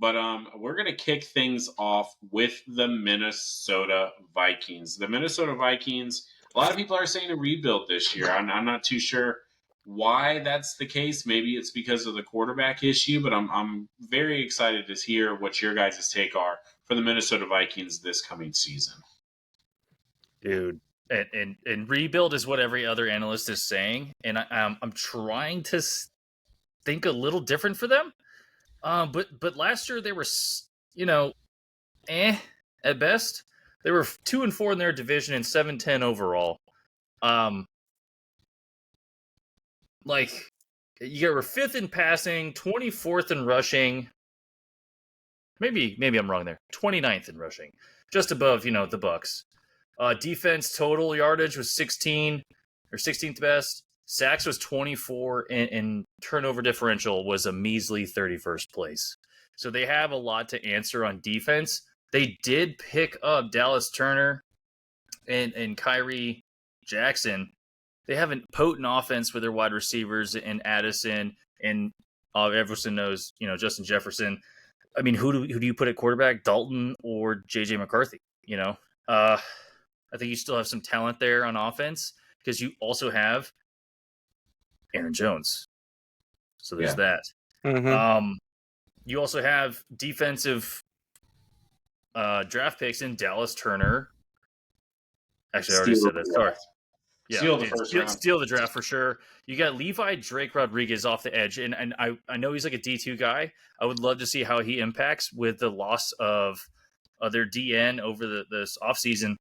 But we're gonna kick things off with the Minnesota Vikings. The Minnesota Vikings. A lot of people are saying a rebuild this year. I'm not too sure why that's the case. Maybe it's because of the quarterback issue, but I'm very excited to hear what your guys' take are for the Minnesota Vikings this coming season. Dude, and rebuild is what every other analyst is saying, and I'm trying to think a little different for them. But last year they were, at best. They were 2-4 in their division and 7-10 overall. Like you were 5th in passing, 24th in rushing. Maybe I'm wrong there. 29th in rushing, just above the Bucks. Defense total yardage was 16 or 16th best. Sacks was 24, and turnover differential was a measly 31st place. So they have a lot to answer on defense. They did pick up Dallas Turner and Kyrie Jackson. They have a potent offense with their wide receivers and Addison, and everyone knows, Justin Jefferson. I mean, who do you put at quarterback, Dalton or JJ McCarthy? I think you still have some talent there on offense because you also have Aaron Jones. So there's that. Mm-hmm. You also have defensive draft picks in Dallas Turner. Actually, I already said that. Sorry. Yeah, Steal the first round. Steal the draft for sure. You got Levi Drake Rodriguez off the edge, and I know he's like a D2 guy. I would love to see how he impacts with the loss of their DN over this offseason.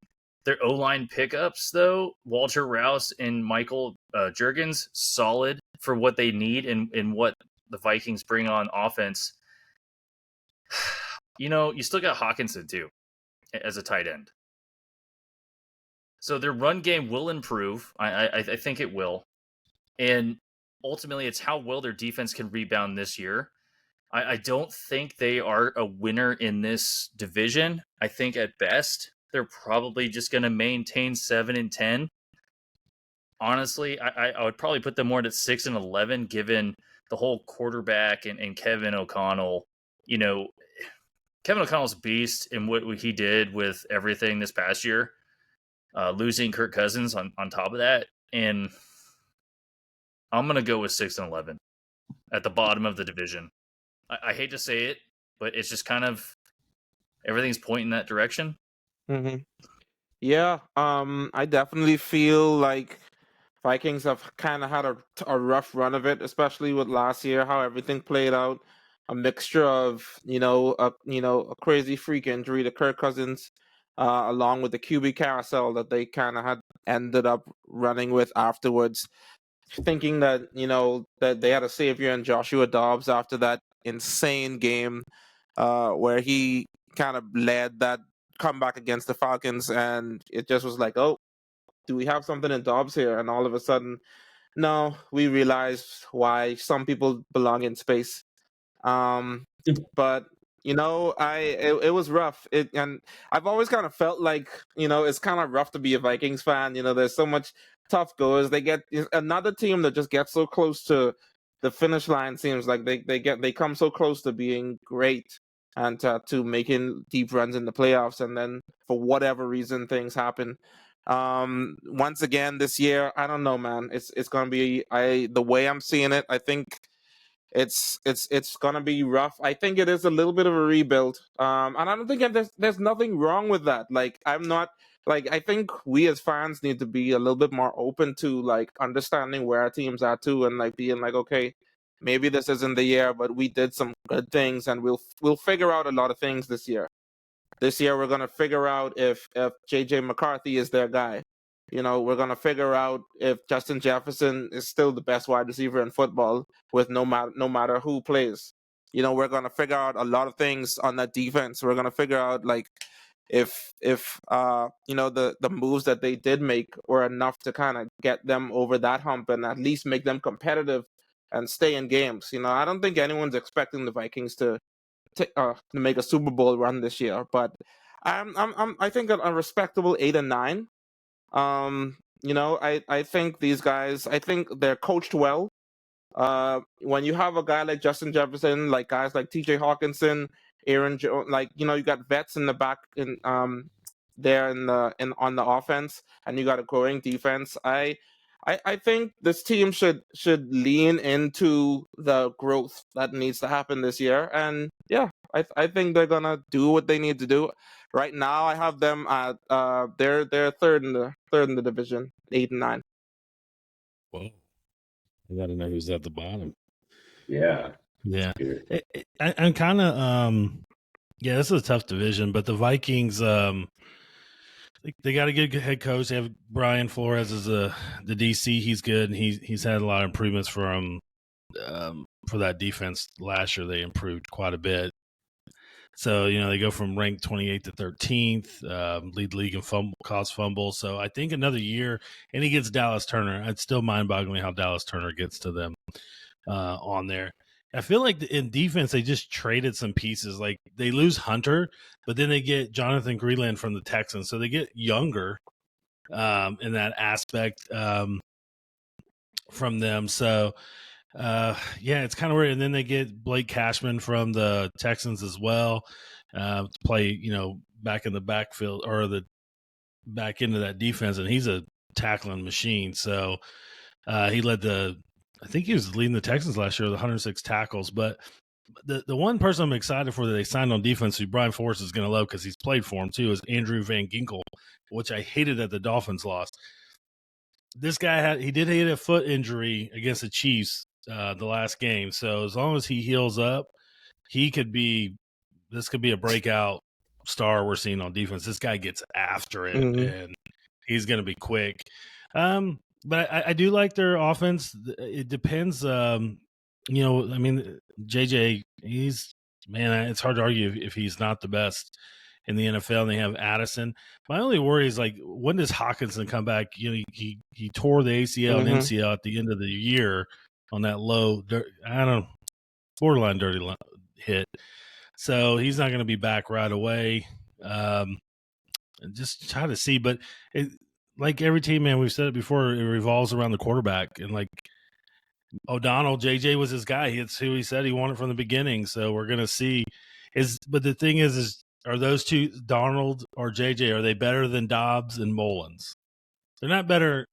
Their O-line pickups, though, Walter Rouse and Michael Juergens, solid for what they need and what the Vikings bring on offense. You still got Hawkinson, too, as a tight end. So their run game will improve. I think it will. And ultimately, it's how well their defense can rebound this year. I don't think they are a winner in this division. I think at best, they're probably just going to maintain 7-10. Honestly, I would probably put them more at 6-11, given the whole quarterback and Kevin O'Connell. Kevin O'Connell's a beast in what he did with everything this past year. Losing Kirk Cousins on top of that, and I'm going to go with 6-11 at the bottom of the division. I hate to say it, but it's just kind of everything's pointing that direction. Mm-hmm. Yeah, I definitely feel like Vikings have kind of had a rough run of it, especially with last year, how everything played out. A mixture of a crazy freak injury to Kirk Cousins, along with the QB carousel that they kind of had ended up running with afterwards, thinking that that they had a savior in Joshua Dobbs after that insane game, where he kind of led that comeback against the Falcons, and it just was like, oh, do we have something in Dobbs here? And all of a sudden, no, we realized why some people belong in space. But it was rough. And I've always kind of felt like it's kind of rough to be a Vikings fan. There's so much tough goers. They get another team that just gets so close to the finish line. Seems like they come so close to being great and to making deep runs in the playoffs, and then for whatever reason things happen. Once again this year, I don't know, man. It's gonna be the way I'm seeing it. I think it's gonna be rough. I think it is a little bit of a rebuild. And I don't think there's nothing wrong with that. Like I'm not like I think we as fans need to be a little bit more open to like understanding where our teams are too, and like being like, okay, maybe this isn't the year, but we did some good things, and we'll figure out a lot of things this year. This year, we're going to figure out if J.J. McCarthy is their guy. We're going to figure out if Justin Jefferson is still the best wide receiver in football with no matter who plays. We're going to figure out a lot of things on that defense. We're going to figure out like if the moves that they did make were enough to kind of get them over that hump and at least make them competitive and stay in games. I don't think anyone's expecting the Vikings to make a Super Bowl run this year, but I think a respectable 8-9. I think these guys, I think they're coached well. When you have a guy like Justin Jefferson, like guys like T.J. Hawkinson, Aaron Jones, like you got vets in the back there on the offense, and you got a growing defense. I think this team should lean into the growth that needs to happen this year, and yeah, I think they're gonna do what they need to do. Right now, I have them at they're third in the division, 8 and 9. Whoa. I got to know who's at the bottom. Yeah. Yeah. I'm kind of, yeah, this is a tough division, but the Vikings, they got a good head coach. They have Brian Flores as the DC. He's good. And he's had a lot of improvements for that defense. Last year, they improved quite a bit. So, they go from ranked 28th to 13th, lead the league in cause fumbles. So I think another year, and he gets Dallas Turner. It's still mind-boggling how Dallas Turner gets to them on there. I feel like in defense, they just traded some pieces. Like they lose Hunter, but then they get Jonathan Greenland from the Texans. So they get younger in that aspect from them. So, yeah, it's kind of weird. And then they get Blake Cashman from the Texans as well to play, back in the backfield or the back into that defense. And he's a tackling machine. So he I think he was leading the Texans last year with 106 tackles. But the one person I'm excited for that they signed on defense, who Brian Forrest is going to love because he's played for him too, is Andrew Van Ginkel, which I hated that the Dolphins lost. This guy he did hit a foot injury against the Chiefs the last game. So as long as he heals up, this could be a breakout star we're seeing on defense. This guy gets after it, and he's going to be quick. But I do like their offense. It depends. JJ, it's hard to argue if he's not the best in the NFL. And they have Addison. My only worry is, like, when does Hawkinson come back? He tore the ACL and MCL at the end of the year on that borderline dirty hit. So he's not going to be back right away. Just try to see, but like every team, man, we've said it before, it revolves around the quarterback. And like O'Donnell, JJ was his guy. It's who he said he wanted from the beginning. So we're going to see. But the thing is are those two, Donald or JJ, are they better than Dobbs and Mullins? They're not better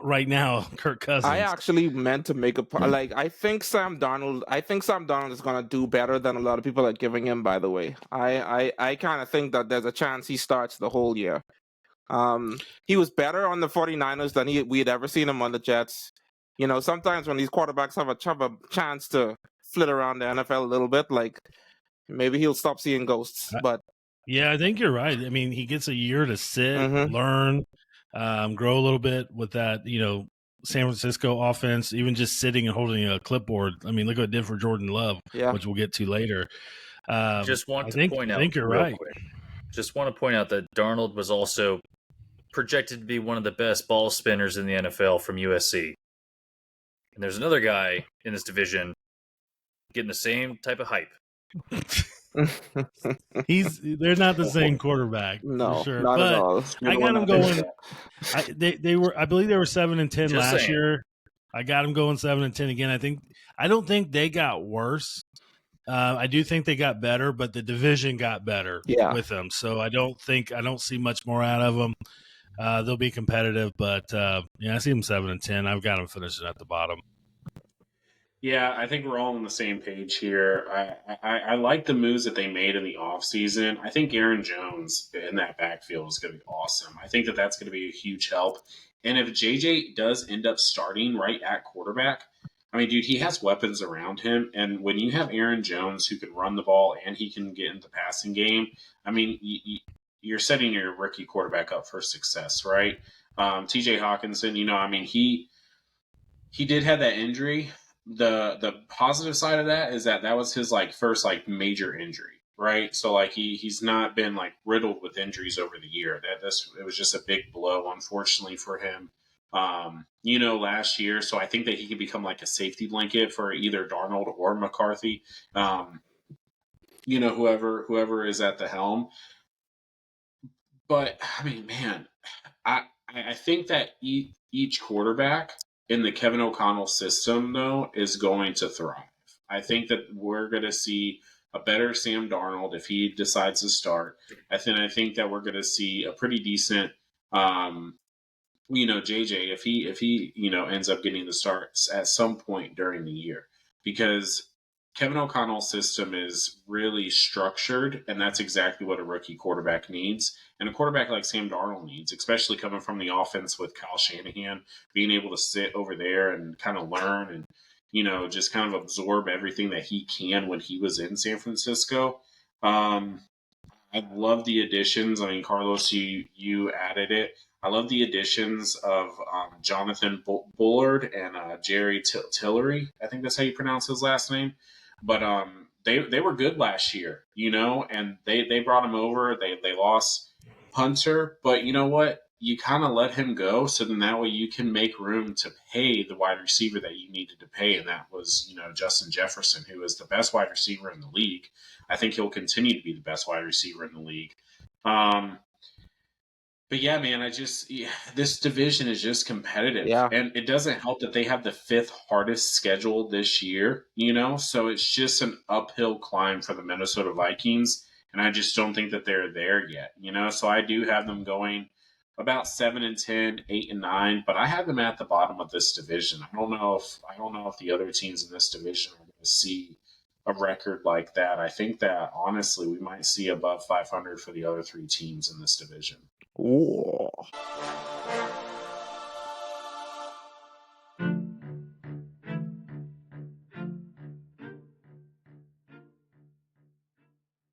right now, Kirk Cousins. I actually meant to make I think Sam Darnold is going to do better than a lot of people are giving him, by the way. I kind of think that there's a chance he starts the whole year. He was better on the 49ers than we had ever seen him on the Jets. Sometimes when these quarterbacks have a chance to flit around the NFL a little bit, like maybe he'll stop seeing ghosts. But yeah, I think you're right. I mean, he gets a year to sit, learn, grow a little bit with that, San Francisco offense, even just sitting and holding a clipboard. I mean, look what it did for Jordan Love, which we'll get to later. Just want to point out, I think you're right. Quick. Just want to point out that Darnold was also projected to be one of the best ball spinners in the NFL from USC. And there's another guy in this division getting the same type of hype. They're not the same quarterback, no, for sure. Not but at all. I got them going. I believe they were 7-10 last year. I got them going 7-10 again. I don't think they got worse. I do think they got better, but the division got better with them. So I don't see much more out of them. They'll be competitive, but I see them 7-10. I've got them finishing at the bottom. Yeah, I think we're all on the same page here. I like the moves that they made in the offseason. I think Aaron Jones in that backfield is going to be awesome. I think that's going to be a huge help. And if JJ does end up starting right at quarterback, I mean, dude, he has weapons around him. And when you have Aaron Jones who can run the ball and he can get into the passing game, I mean, you're setting your rookie quarterback up for success, right? TJ Hawkinson, I mean, he did have that injury. The positive side of that is that was his first major injury, right? So he's not been riddled with injuries over the year. It was just a big blow, unfortunately, for him. Last year. So I think that he could become a safety blanket for either Darnold or McCarthy. Whoever is at the helm. But I mean, man, I think that each quarterback in the Kevin O'Connell system, though, is going to thrive. I think that we're going to see a better Sam Darnold if he decides to start. I think that we're going to see a pretty decent, JJ if he ends up getting the starts at some point during the year, because Kevin O'Connell's system is really structured, and that's exactly what a rookie quarterback needs, and a quarterback like Sam Darnold needs, especially coming from the offense with Kyle Shanahan, being able to sit over there and kind of learn and just kind of absorb everything that he can when he was in San Francisco. Um, I love the additions. I mean, Carlos, you added it. I love the additions of Jonathan Bullard and Jerry Tillery. I think that's how you pronounce his last name. But they were good last year, and they brought him over. They lost Hunter, but you know what? You kind of let him go, so then that way you can make room to pay the wide receiver that you needed to pay, and that was Justin Jefferson, who is the best wide receiver in the league. I think he'll continue to be the best wide receiver in the league. But yeah, man, this division is just competitive, Yeah. and it doesn't help that they have the fifth hardest schedule this year. So it's just an uphill climb for the Minnesota Vikings, and I just don't think that they're there yet. So I do have them going about 7-10, 8-9, but I have them at the bottom of this division. I don't know if the other teams in this division are going to see a record like that. I think that honestly, we might see above 500 for the other three teams in this division. Ooh.